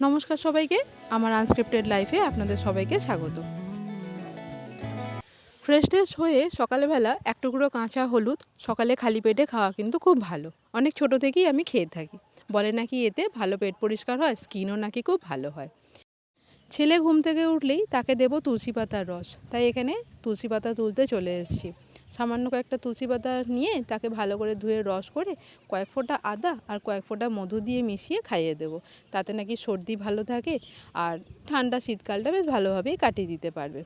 নমস্কার সবাইকে, আমার আনস্ক্রিপ্টেড লাইফে আপনাদের সবাইকে স্বাগত। ফ্রেশ ট্রেশ হয়ে সকালবেলা এক টুকরো কাঁচা হলুদ সকালে খালি পেটে খাওয়া কিন্তু খুব ভালো। অনেক ছোট থেকেই আমি খেয়ে থাকি। বলে নাকি এতে ভালো পেট পরিষ্কার হয়, স্কিনও নাকি খুব ভালো হয়। ছেলে ঘুম থেকে উঠলেই তাকে দেব তুলসী পাতার রস, তাই এখানে তুলসী পাতা তুলতে চলে এসেছি। সামান্য কয়েকটা তুলসী পাতা নিয়ে তাকে ভালো করে ধুয়ে রস করে কয়েক ফোঁটা আদা আর কয়েক ফোঁটা মধু দিয়ে মিশিয়ে খাইয়ে দেব। তাতে নাকি সর্দি ভালো থাকে আর ঠান্ডা শীতকালটা বেশ ভালোভাবেই কাটিয়ে দিতে পারবে।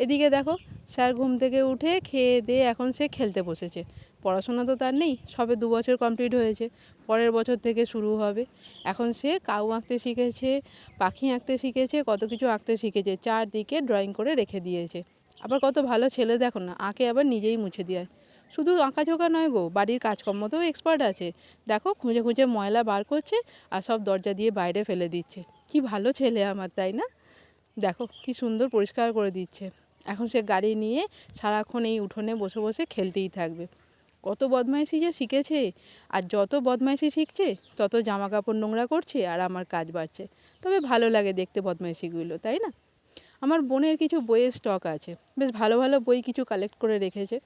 এদিকে দেখো, স্যার ঘুম থেকে উঠে খেয়ে দিয়ে এখন সে খেলতে বসেছে। পড়াশোনা তো তার নেই, সবে 2 বছর কমপ্লিট হয়েছে, পরের বছর থেকে শুরু হবে। এখন সে কাউ আঁকতে শিখেছে, পাখি আঁকতে শিখেছে, কত কিছু আঁকতে শিখেছে, চারদিকে ড্রয়িং করে রেখে দিয়েছে। আবার কত ভালো ছেলে দেখো না, আঁকে আবার নিজেই মুছে দেয়। শুধু আঁকাঝোঁকা নয় গো, বাড়ির কাজকর্মতেও এক্সপার্ট আছে। দেখো খুঁজে খুঁজে ময়লা বার করছে আর সব দরজা দিয়ে বাইরে ফেলে দিচ্ছে। কি ভালো ছেলে আমার, তাই না? দেখো কি সুন্দর পরিষ্কার করে দিচ্ছে। এখন সে গাড়ি নিয়ে সারাক্ষণ এই উঠোনে বসে বসে খেলতেই থাকবে। কত বদমাইশি যে শিখেছে, আর যত বদমাইশি শিখছে তত জামা কাপড় নোংরা করছে আর আমার কাজ বাড়ছে। তবে ভালো লাগে দেখতে বদমাইশিগুলো, তাই না? আমার বোনের কিছু বইয়ের স্টক আছে, বেশ ভালো ভালো বই কিছু কালেক্ট করে রেখেছে।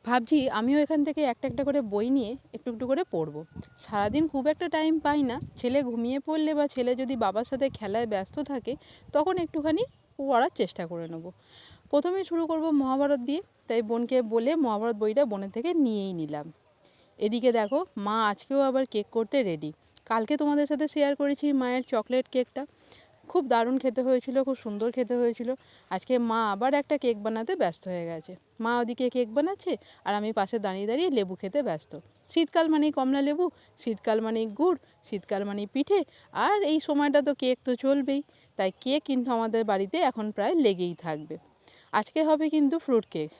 ভাবছি আমিও এখান থেকে একটা একটা করে বই নিয়ে একটু একটু করে পড়বো। সারাদিন খুব একটা টাইম পাই না, ছেলে ঘুমিয়ে পড়লে বা ছেলে যদি বাবার সাথে খেলায় ব্যস্ত থাকে তখন একটুখানি পড়ার চেষ্টা করে নেব। প্রথমেই শুরু করব মহাভারত দিয়ে, তাই বোনকে বলে মহাভারত বইটা বোনের থেকে নিয়েই নিলাম। এদিকে দেখো, মা আজকেও আবার কেক করতে রেডি। কালকে তোমাদের সাথে শেয়ার করেছি মায়ের চকলেট কেকটা, খুব দারুণ খেতে হয়েছিল, খুব সুন্দর খেতে হয়েছিল। আজকে মা আবার একটা কেক বানাতে ব্যস্ত হয়ে গেছে। মা ওদিকে কেক বানাচ্ছে আর আমি পাশে দাঁড়িয়ে দাঁড়িয়ে লেবু খেতে ব্যস্ত। শীতকাল মানেই কমলা লেবু, শীতকাল মানেই গুড়, শীতকাল মানেই পিঠে, আর এই সময়টা তো কেক তো চলবেই। তাই কেক কিন্তু আমাদের বাড়িতে এখন প্রায় লেগেই থাকবে। আজকে হবে কিন্তু ফ্রুট কেক।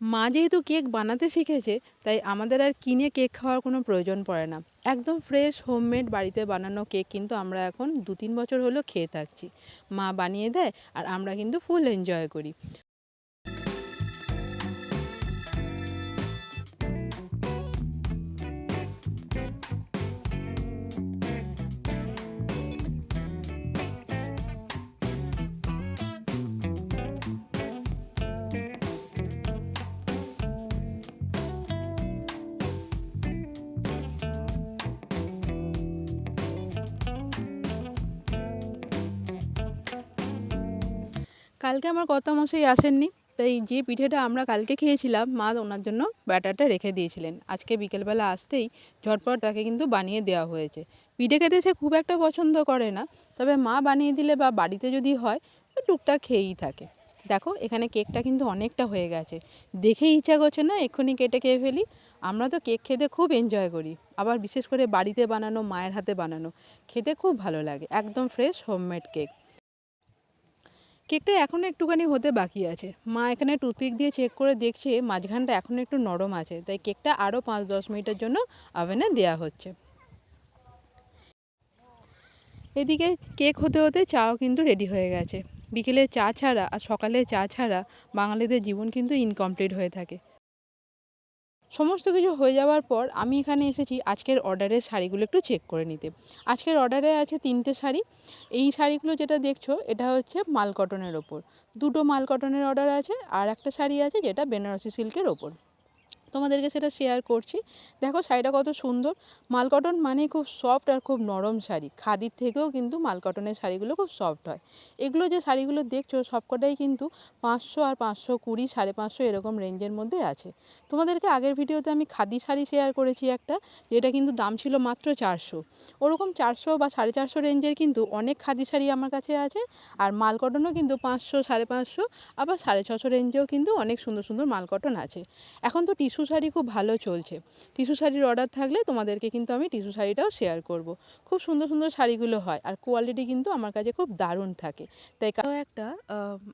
মা যেহেতু কেক বানাতে শিখেছে, তাই আমাদের আর কিনে কেক খাওয়ার কোনো প্রয়োজন পড়ে না। একদম ফ্রেশ হোমমেড বাড়িতে বানানো কেক কিন্তু আমরা এখন 2-3 বছর হলো খেয়ে থাকছি। মা বানিয়ে দেয় আর আমরা কিন্তু ফুল এনজয় করি। কালকে আমার কর্তামশাই আসেননি, তাই যে পিঠেটা আমরা কালকে খেয়েছিলাম মা ওনার জন্য ব্যাটারটা রেখে দিয়েছিলেন। আজকে বিকেলবেলা আসতেই ঝটপট তাকে কিন্তু বানিয়ে দেওয়া হয়েছে। পিঠে খেতে সে খুব একটা পছন্দ করে না, তবে মা বানিয়ে দিলে বা বাড়িতে যদি হয় তো টুকটাক খেয়েই থাকে। দেখো এখানে কেকটা কিন্তু অনেকটা হয়ে গেছে, দেখেই ইচ্ছা করছে না এক্ষুনি কেটে খেয়ে ফেলি। আমরা তো কেক খেতে খুব এনজয় করি, আবার বিশেষ করে বাড়িতে বানানো, মায়ের হাতে বানানো খেতে খুব ভালো লাগে, একদম ফ্রেশ হোমমেড কেক। কেকটা এখনও একটুখানি হতে বাকি আছে। মা এখানে টুথপিক দিয়ে চেক করে দেখছে মাঝখানটা এখনও একটু নরম আছে, তাই কেকটা আরও 5-10 মিনিটের জন্য ওভেনে দেওয়া হচ্ছে। এদিকে কেক হতে হতে চাও কিন্তু রেডি হয়ে গেছে। বিকেলে চা ছাড়া আর সকালে চা ছাড়া বাঙালিদের জীবন কিন্তু ইনকমপ্লিট হয়ে থাকে। সমস্ত কিছু হয়ে যাওয়ার পর আমি এখানে এসেছি আজকের অর্ডারের শাড়িগুলো একটু চেক করে নিতে। আজকের অর্ডারে আছে 3টে শাড়ি। এই শাড়িগুলো যেটা দেখছো এটা হচ্ছে মাল কটনের ওপর। 2টো মাল কটনের অর্ডার আছে আর একটা শাড়ি আছে যেটা বেনারসি সিল্কের ওপর। তোমাদেরকে সেটা শেয়ার করছি। দেখো শাড়িটা কত সুন্দর। মাল কটন মানে খুব সফট আর খুব নরম শাড়ি। খাদির থেকেও কিন্তু মাল কটনের শাড়িগুলো খুব সফট হয়। এগুলো যে শাড়িগুলো দেখছো সবকটাই কিন্তু 500 আর 520, 550 এরকম রেঞ্জের মধ্যে আছে। তোমাদেরকে আগের ভিডিওতে আমি খাদি শাড়ি শেয়ার করেছি একটা, যেটা কিন্তু দাম ছিল মাত্র 400। ওরকম 400 বা 450 রেঞ্জের কিন্তু অনেক খাদি শাড়ি আমার কাছে আছে। আর মাল কটনও কিন্তু 500, 550, আবার 650 রেঞ্জেও কিন্তু অনেক সুন্দর সুন্দর মাল কটন আছে। এখন তো টিস্যু শাড়ি খুব ভালো চলছে। টিস্যু শাড়ির অর্ডার থাকলে তোমাদেরকে কিন্তু আমি টিস্যু শাড়িটাও শেয়ার করব। খুব সুন্দর সুন্দর শাড়িগুলো হয় আর কোয়ালিটি কিন্তু আমার কাছে খুব দারুণ থাকে। তাই একটা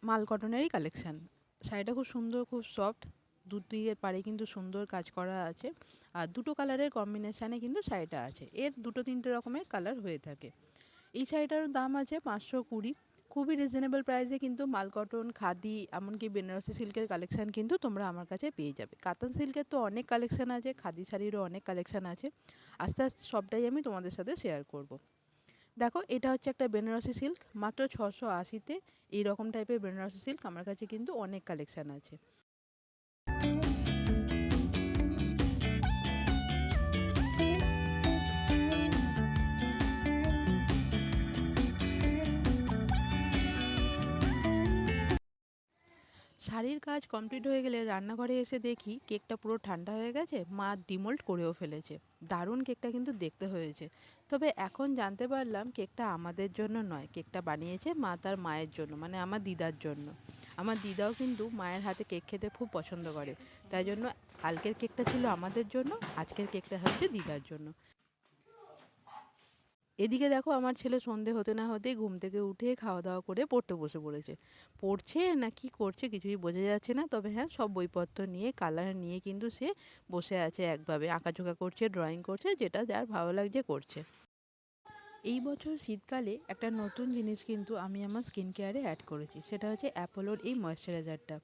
মাল কটনেরই কালেকশান। শাড়িটা খুব সুন্দর, খুব সফট, দুদিকের পাড়ে কিন্তু সুন্দর কাজ করা আছে। আর 2টো কালারের কম্বিনেশানে কিন্তু শাড়িটা আছে। এর 2-3টে রকমের কালার হয়ে থাকে। এই শাড়িটার দাম আছে 520। খুবই রিজনেবল প্রাইসে কিন্তু মাল কটন, খাদি, এমনকি বেনারসি সিল্কের কালেকশান কিন্তু তোমরা আমার কাছে পেয়ে যাবে। কাতান সিল্কের তো অনেক কালেকশান আছে, খাদি শাড়িরও অনেক কালেকশান আছে। আস্তে আস্তে সবটাই আমি তোমাদের সাথে শেয়ার করব। দেখো, এটা হচ্ছে একটা বেনারসি সিল্ক, মাত্র 680-তে এইরকম টাইপের বেনারসি সিল্ক আমার কাছে কিন্তু অনেক কালেকশান আছে। শাড়ির কাজ কমপ্লিট হয়ে গেলে রান্নাঘরে এসে দেখি কেকটা পুরো ঠান্ডা হয়ে গেছে, মা ডিমোল্ড করেও ফেলেছে। দারুণ কেকটা কিন্তু দেখতে হয়েছে। তবে এখন জানতে পারলাম কেকটা আমাদের জন্য নয়, কেকটা বানিয়েছে মা তার মায়ের জন্য, মানে আমার দিদার জন্য। আমার দিদাও কিন্তু মায়ের হাতে কেক খেতে খুব পছন্দ করে, তাই জন্য কালকের কেকটা ছিল আমাদের জন্য, আজকের কেকটা হচ্ছে দিদার জন্য। এদিকে দেখো, আমার ছেলে সন্ধে হতে না হতেই ঘুম থেকে উঠে খাওয়া দাওয়া করে পড়তে বসে পড়েছে। পড়ছে না কি করছে কিছুই বোঝা যাচ্ছে না, তবে হ্যাঁ, সব বইপত্র নিয়ে কালার নিয়ে কিন্তু সে বসে আছে একভাবে, আঁকাঝোঁকা করছে, ড্রয়িং করছে, যেটা যার ভালো লাগছে করছে। এই বছর শীতকালে একটা নতুন জিনিস কিন্তু আমি আমার স্কিন কেয়ারে অ্যাড করেছি, সেটা হচ্ছে অ্যাপোলোর এই ময়েশ্চারাইজারটা।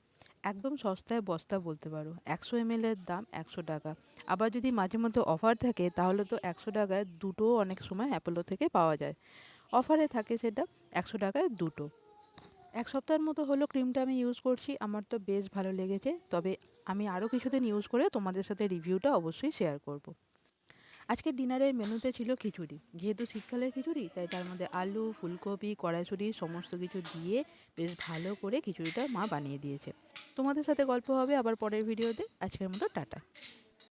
একদম সস্তায় বস্তা বলতে পারো, 100 ml এর দাম 100 টাকা। আবার যদি মাঝে মধ্যে অফার থাকে তাহলে তো 100 টাকায় দুটোও অনেক সময় অ্যাপোলো থেকে পাওয়া যায়। অফারে থাকে সেটা, 100 টাকায় দুটো। এক সপ্তাহের মতো হলো ক্রিমটা আমি ইউজ করছি, আমার তো বেশ ভালো লেগেছে। তবে আমি আরও কিছুদিন ইউজ করে তোমাদের সাথে রিভিউটা অবশ্যই শেয়ার করব। আজকে ডিনারের মেনুতে ছিল খিচুড়ি। যেহেতু শীতকালের খিচুড়ি, তাই তার মধ্যে আলু, ফুলকপি, কড়াইশুঁটি সমস্ত কিছু দিয়ে বেশ ভালো করে খিচুড়িটা মা বানিয়ে দিয়েছে। তোমাদের সাথে গল্প হবে আবার পরের ভিডিওতে। আজকের মতো টাটা।